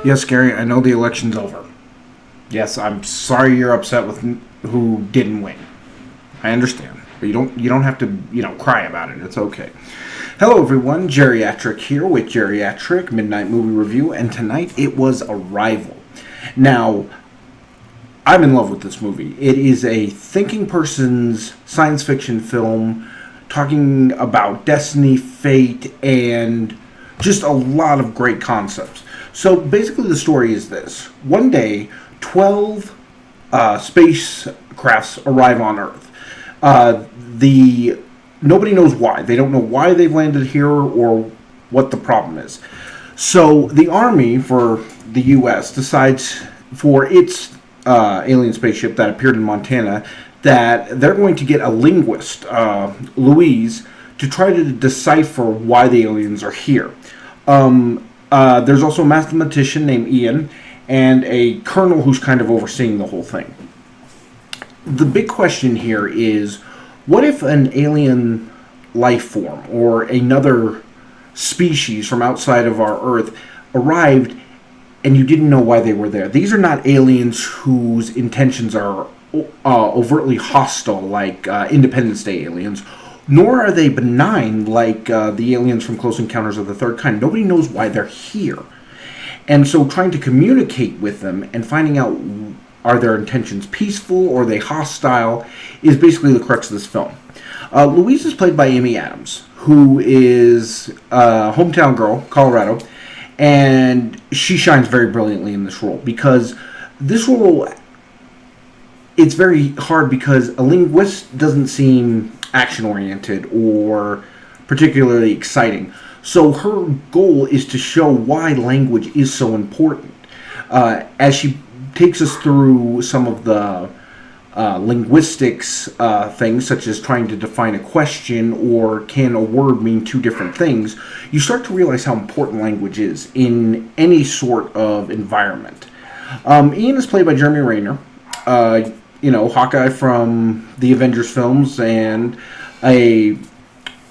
Yes, Gary, I know the election's over. Yes, I'm sorry you're upset with who didn't win. I understand, but you don't have to cry about it. It's okay. Hello, everyone. Geriatric here with Geriatric Midnight Movie Review, and tonight it was Arrival. Now, I'm in love with this movie. It is a thinking person's science fiction film talking about destiny, fate, and just a lot of great concepts. So basically, the story is this: one day, 12 spacecrafts arrive on Earth. The Nobody knows why. They don't know why they've landed here or what the problem is. So the Army for the U.S. decides for its alien spaceship that appeared in Montana that they're going to get a linguist, Louise, to try to decipher why the aliens are here. There's also a mathematician named Ian and a colonel who's kind of overseeing the whole thing. The big question here is, what if an alien life form or another species from outside of our Earth arrived and you didn't know why they were there? These are not aliens whose intentions are overtly hostile like Independence Day aliens, nor are they benign like the aliens from Close Encounters of the Third Kind. Nobody knows why they're here. And so trying to communicate with them and finding out, are their intentions peaceful or are they hostile, is basically the crux of this film. Louise is played by Amy Adams, who is a hometown girl, Colorado, and she shines very brilliantly in this role because this role, it's very hard because a linguist doesn't seem action-oriented or particularly exciting. So her goal is to show why language is so important. As she takes us through some of the linguistics things, such as trying to define a question or can a word mean two different things, you start to realize how important language is in any sort of environment. Ian is played by Jeremy Renner, Hawkeye from the Avengers films and a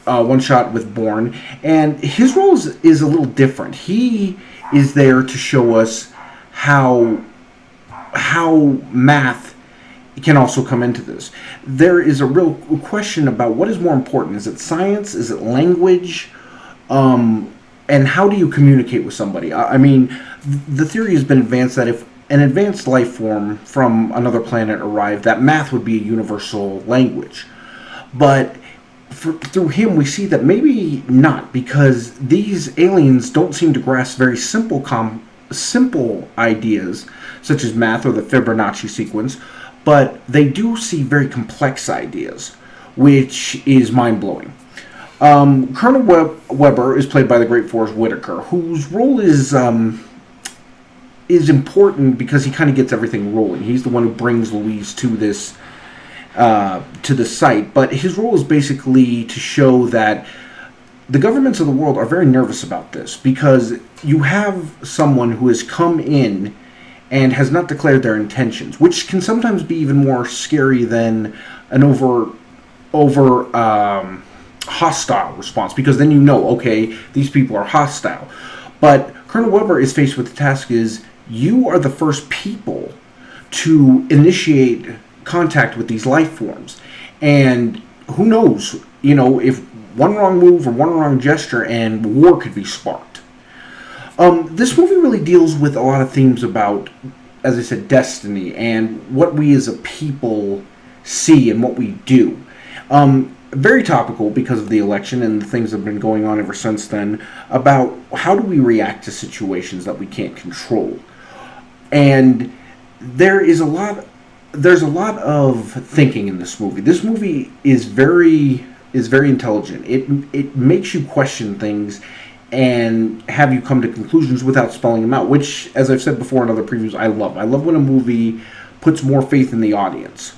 one-shot with Bourne. And his role is a little different. He is there to show us how math can also come into this. There is a real question about what is more important. Is it science? Is it language? And how do you communicate with somebody? I mean, the theory has been advanced that if an advanced life form from another planet arrived, that math would be a universal language. But through him, we see that maybe not, because these aliens don't seem to grasp very simple ideas, such as math or the Fibonacci sequence, but they do see very complex ideas, which is mind-blowing. Colonel Weber is played by the great Forrest Whitaker, whose role is important because he kind of gets everything rolling. He's the one who brings Louise to this to the site, but his role is basically to show that the governments of the world are very nervous about this because you have someone who has come in and has not declared their intentions, which can sometimes be even more scary than an over hostile response, because then okay, these people are hostile. But Colonel Weber is faced with the task is, you are the first people to initiate contact with these life forms. And who knows, if one wrong move or one wrong gesture and war could be sparked. This movie really deals with a lot of themes about, as I said, destiny and what we as a people see and what we do. Very topical because of the election and the things that have been going on ever since then about how do we react to situations that we can't control. And there's a lot of thinking in this movie. This movie is very intelligent. It makes you question things and have you come to conclusions without spelling them out, which, as I've said before in other previews, I love. I love when a movie puts more faith in the audience.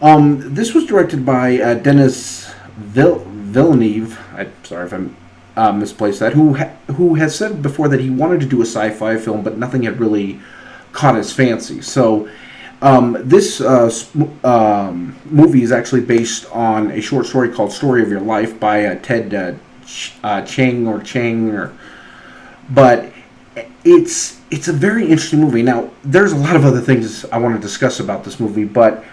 This was directed by Denis Villeneuve. I'm sorry if I misplaced that. Who has said before that he wanted to do a sci-fi film, but nothing had really caught his fancy. So this movie is actually based on a short story called "Story of Your Life" by Ted Chang, but It's a very interesting movie. Now, there's a lot of other things I want to discuss about this movie, but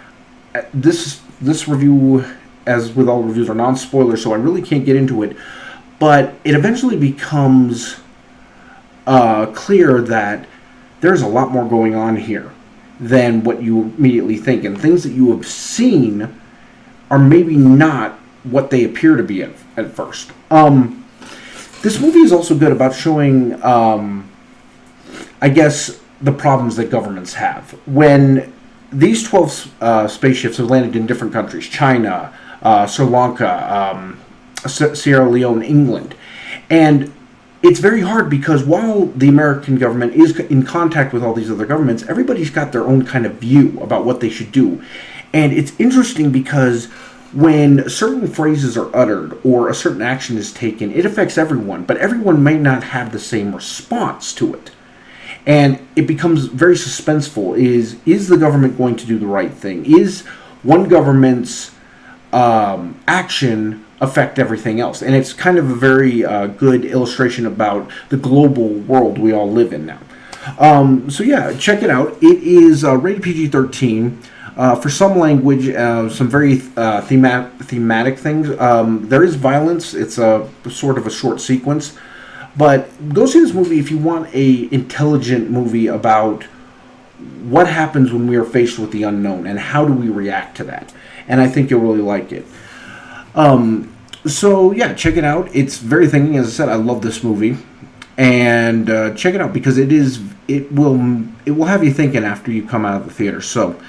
this review, as with all reviews, are non-spoilers, so I really can't get into it. But it eventually becomes clear that there's a lot more going on here than what you immediately think, and things that you have seen are maybe not what they appear to be at first. This movie is also good about showing, I guess, the problems that governments have. When these 12 spaceships have landed in different countries, China, Sri Lanka, Sierra Leone, England, and it's very hard because while the American government is in contact with all these other governments, everybody's got their own kind of view about what they should do. And it's interesting because when certain phrases are uttered or a certain action is taken, it affects everyone, but everyone may not have the same response to it. And it becomes very suspenseful. Is the government going to do the right thing? Is one government's action affect everything else? And it's kind of a very good illustration about the global world we all live in now. So yeah, check it out. It is rated PG-13. For some language, some very thematic things. There is violence. It's a sort of a short sequence. But go see this movie if you want a intelligent movie about what happens when we are faced with the unknown and how do we react to that. And I think you'll really like it. So yeah, check it out. It's very thinking. As I said, I love this movie, and check it out because it will have you thinking after you come out of the theater. So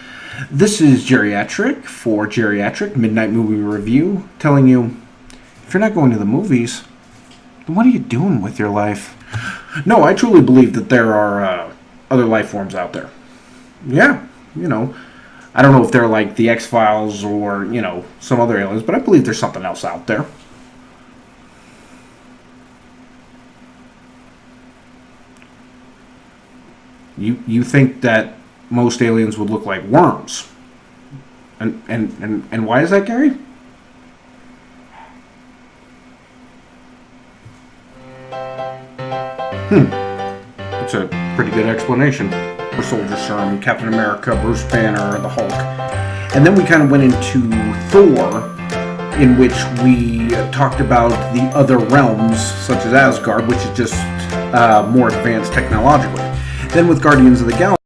this is Geriatric for Geriatric Midnight Movie Review, telling you if you're not going to the movies, then what are you doing with your life? No, I truly believe that there are other life forms out there. Yeah, I don't know if they're like the X-Files or, some other aliens, but I believe there's something else out there. You think that most aliens would look like worms. And why is that, Gary? That's a pretty good explanation. Soldier Serum, Captain America, Bruce Banner, the Hulk. And then we kind of went into Thor, in which we talked about the other realms, such as Asgard, which is just more advanced technologically. Then with Guardians of the Galaxy,